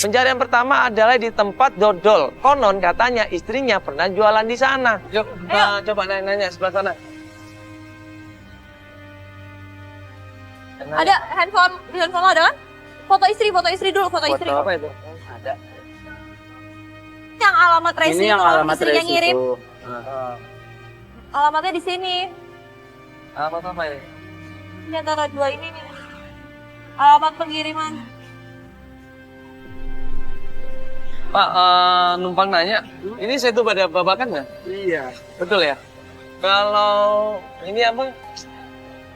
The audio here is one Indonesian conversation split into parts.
Pencarian pertama adalah di tempat dodol. Konon katanya istrinya pernah jualan di sana. Yuk, coba nanya sebelah sana. Ada handphone, di handphone lo ada kan? Foto istri dulu, foto istri. Foto apa itu? Ada. Yang alamat resi Ini yang itu alamat istrinya resi ngirim. itu. Alamatnya di sini. Alamat apa ya? Ini antara dua ini nih. Alamat pengiriman. Pak, numpang nanya, ini saya tuh pada babakan nggak? Iya. Betul ya? Kalau ini apa?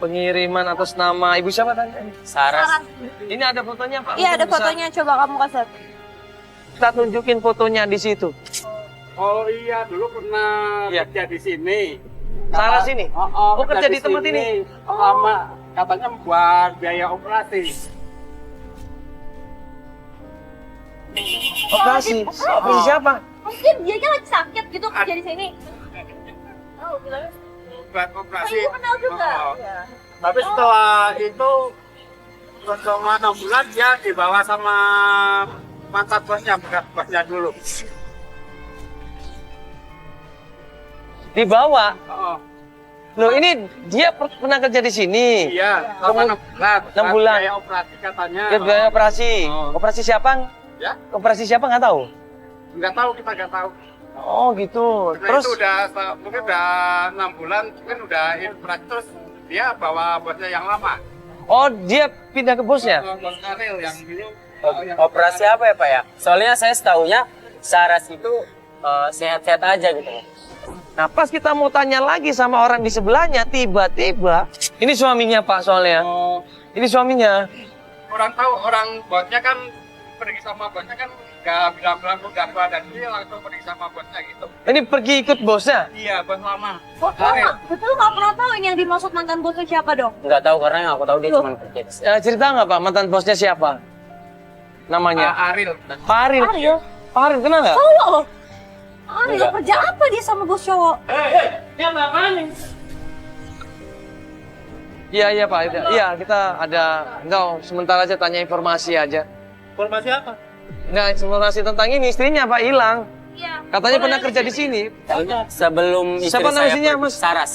Pengiriman atas nama ibu siapa tadi? Saras. Ini ada fotonya Pak? Iya, ada Mungkin bisa fotonya. Coba kamu kasih. Kita tunjukin fotonya di situ. Oh iya, dulu pernah Iya. kerja di sini. Saras ini? Oh, kerja di tempat ini? Lama, katanya buat biaya operasi. Operasi? Operasi siapa? Mungkin dia kan lagi sakit gitu kerja di sini. Oh, bilangnya. Buat Oh, operasi. ibu kenal juga. Oh. Iya. Tapi setelah itu, selama 6 bulan dia dibawa sama mantan bosnya, bekas bosnya dulu. Dibawa? Oh, Loh ini dia pernah kerja di sini? iya, selama 6 bulan. 6 bulan. Biaya operasi katanya. Dia biaya operasi. Oh. Operasi siapa? Ya, Operasi siapa nggak tahu? nggak tahu, kita nggak tahu. Oh gitu. Karena Terus itu udah, mungkin udah 6 bulan, mungkin udah operasi, terus dia bawa bosnya yang lama. oh dia pindah ke bosnya? Bos Karel yang dulu. Operasi apa ya Pak ya? Soalnya saya setahunya Saras itu sehat-sehat aja gitu. Nah pas kita mau tanya lagi sama orang di sebelahnya, tiba-tiba ini suaminya Pak soalnya. Oh, Ini suaminya. orang tahu, orang bosnya kan pergi sama bosnya kan nggak bilang-bilang udah tua dan dia langsung pergi sama bosnya gitu. Ini pergi ikut bosnya. Iya, bos lama. Oh, Karel. betul nggak pernah tahu ini yang dimaksud mantan bosnya siapa dong? Nggak tahu karena yang aku tahu dia Loh. cuma kerja di sini. Cerita nggak Pak mantan bosnya siapa? Namanya? Aril. Pak Aril. Ariel. Pak Aril kenal nggak? Tahu loh. Ariel Enggak. kerja apa dia sama bos cowok? Dia ngapain? Iya Pak. Iya kita ada. Enggak sementara aja tanya informasi aja. Informasi apa? Enggak informasi tentang ini istrinya Pak hilang. Iya. Katanya pernah kerja di sini. Sebelum istri Siapa nama saya istrinya, pergi. Mas? Saras.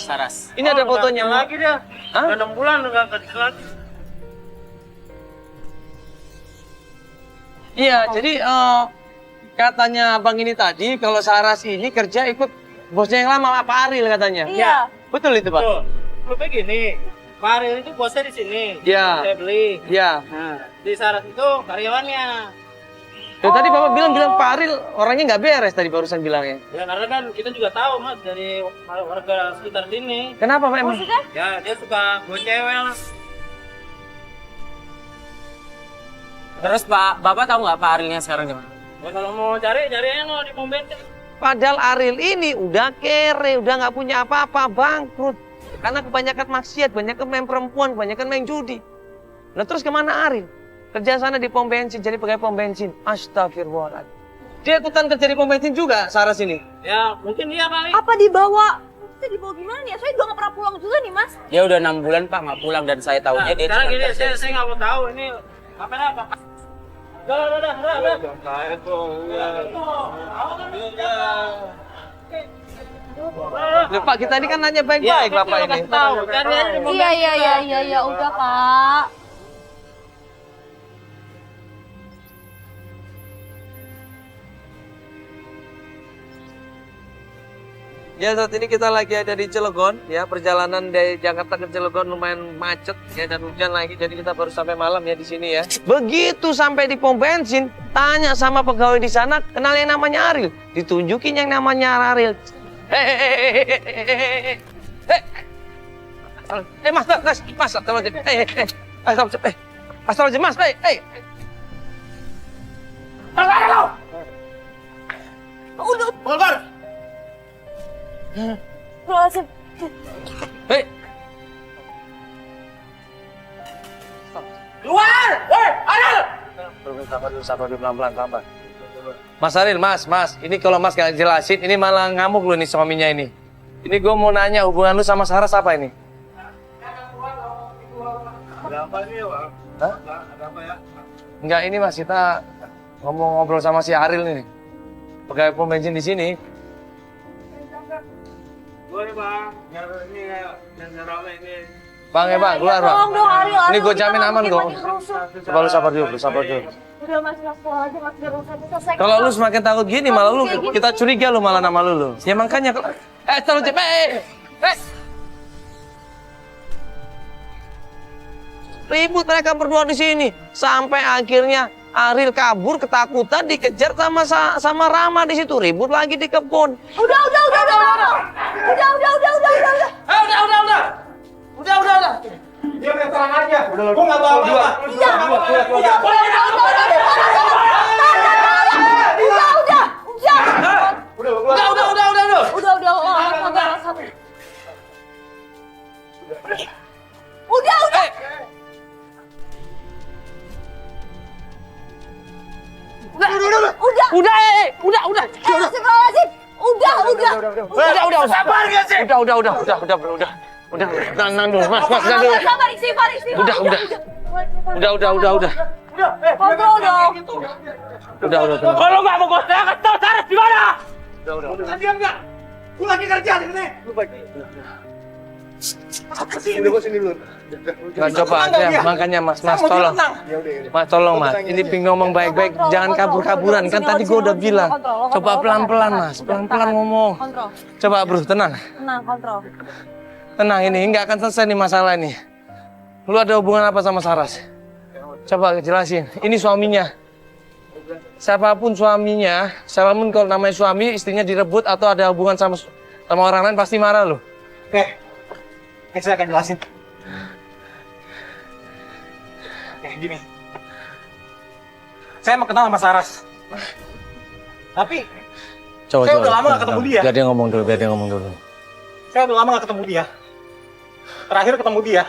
Saras. Ini ada fotonya Pak. Lagi dia. Hah? Udah 6 bulan udah kerja lagi. Iya, jadi katanya abang ini tadi kalau Saras ini kerja ikut bosnya yang lama Pak Aril katanya. Iya. Betul itu Pak? Tuh, lebih gini. Pak Aril itu bosnya di sini. Iya. Saya beli. Iya. Nah, di Saras itu karyawannya. Ya, tadi Bapak bilang Pak Aril orangnya nggak beres tadi barusan bilangnya. Ya karena kan kita juga tahu mas dari warga sekitar sini. Kenapa Pak emang? Maksudnya? Ya dia suka bawa cewek lah. Terus Bapak tahu nggak Pak Arilnya sekarang di mana? Ya, kalau mau cari eno di pom bensin. Padahal Aril ini udah kere, udah nggak punya apa-apa, bangkrut. Karena kebanyakan maksiat, banyak main perempuan, banyak main judi. Nah terus kemana Aril? Kerja sana di pom bensin, jadi pegawai pom bensin. Astagfirullahaladzim. Dia ikutan kerja di pom bensin juga, Saras ini. Ya mungkin iya kali. Apa dibawa? Maksudnya dibawa gimana nih? Saya juga nggak pernah pulang juga nih mas. Dia udah 6 bulan Pak nggak pulang dan saya Nah, tahunya dia sekarang cuma gini, kerja di saya nggak mau tahu ini apa. Udah. Loh, Pak, kita ini kan nanya baik-baik Bapak ini. Tahu, cari aja di pom Iya, udah Pak. Ya saat ini kita lagi ada di Cilegon, ya perjalanan dari Jakarta ke Cilegon lumayan macet ya dan hujan lagi, jadi kita baru sampai malam ya di sini ya. Begitu sampai di pom bensin, tanya sama pegawai di sana, kenal yang namanya Aril, ditunjukin yang namanya Aril. Mas, astagfirullahaladzim, mas, Udah. Keluar. Astagfirullahaladzim. Keluar. Woi, Aril. Sabar dulu, pelan-pelan, sabar. Mas Aril, mas, ini kalau mas gak jelasin, ini malah ngamuk lu nih suaminya ini. Ini gue mau nanya hubungan lu sama Saras apa ini? Ada apa ini, Pak? Hah? Ada apa ya? Enggak, ini mas, kita ngomong ngobrol sama si Aril nih. Pegawai pom bensin di sini. Boleh bang, ini yang rame ini. Bang ya bang, keluar bang. Tolong dong, Aril. Ini gue jamin aman kok. Coba lu sabar dulu, sabar dulu. Udah mas, pulang aja mas, biar urusan selesai. Kalau lu semakin takut gini, malah lu kita curiga lu malah nama lu. Ya makanya, terlalu cepet. Ribut mereka berdua di sini sampai akhirnya Aril kabur ketakutan dikejar sama Rama di situ, ribut lagi di kebun. Udah. Dia main terang aja. Gua nggak tahu apa. Udah, tenang dulu, mas, tenang dulu. Sabar, istighfar. Udah. Kontrol dong. Udah, tenang. Kalau nggak mau gue kasih tahu Saras di mana? Udah. Diam nggak? Gua lagi kerja di sini. Sini dulu. Nah, coba ya, makanya mas tolong. Mas tolong mas, ini ping ngomong baik-baik, jangan kabur-kaburan. Kan tadi gua udah bilang. Coba pelan-pelan mas, pelan-pelan ngomong. Kontrol. Coba bro, tenang. Tenang, kontrol. Tenang, ini nggak akan selesai nih masalah ini. Lu ada hubungan apa sama Saras? Coba jelasin. Ini suaminya. Siapapun suaminya, siapapun kalau namanya suami, istrinya direbut atau ada hubungan sama orang lain pasti marah lu. Oke, saya akan jelasin. Gini. Saya mau kenal sama Saras. Tapi saya udah lama gak ketemu dia. Biar dia ngomong dulu. Saya udah lama gak ketemu dia. Terakhir ketemu dia,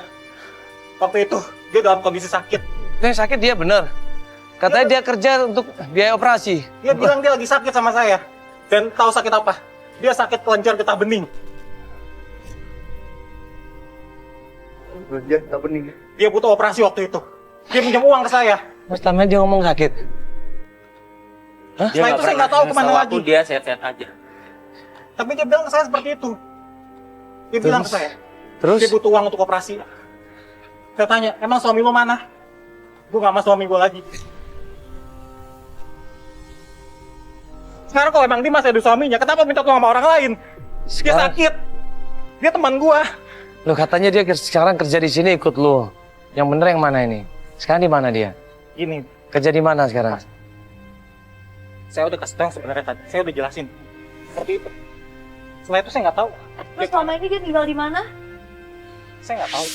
waktu itu dia dalam kondisi sakit. Yang sakit dia bener. Katanya dia kerja untuk biaya operasi. Dia bilang dia lagi sakit sama saya. Dan tahu sakit apa? Dia sakit kelenjar getah bening. Kelenjar getah bening? Dia butuh operasi waktu itu. Dia pinjam uang ke saya. Mas namanya dia ngomong sakit. Hah? Setelah itu saya nggak tahu kemana lagi. Dia sehat-sehat aja. Tapi dia bilang ke saya seperti itu. Dia bilang ke saya. Terus? Dia butuh uang untuk operasi. Saya tanya, emang suami lo mana? Gue gak sama suami gue lagi. Sekarang kalau emang dia masih ada suaminya, kenapa minta tolong sama orang lain? Dia sakit. Dia teman gue. Loh katanya dia sekarang kerja di sini ikut lu. Yang bener yang mana ini? Sekarang di mana dia? Ini, Kerja di mana sekarang? saya udah kasih tahu sebenarnya tadi. Saya udah jelasin. Seperti itu. Setelah itu saya nggak tahu. Terus selama ini dia tinggal di mana? Saya nggak tahu.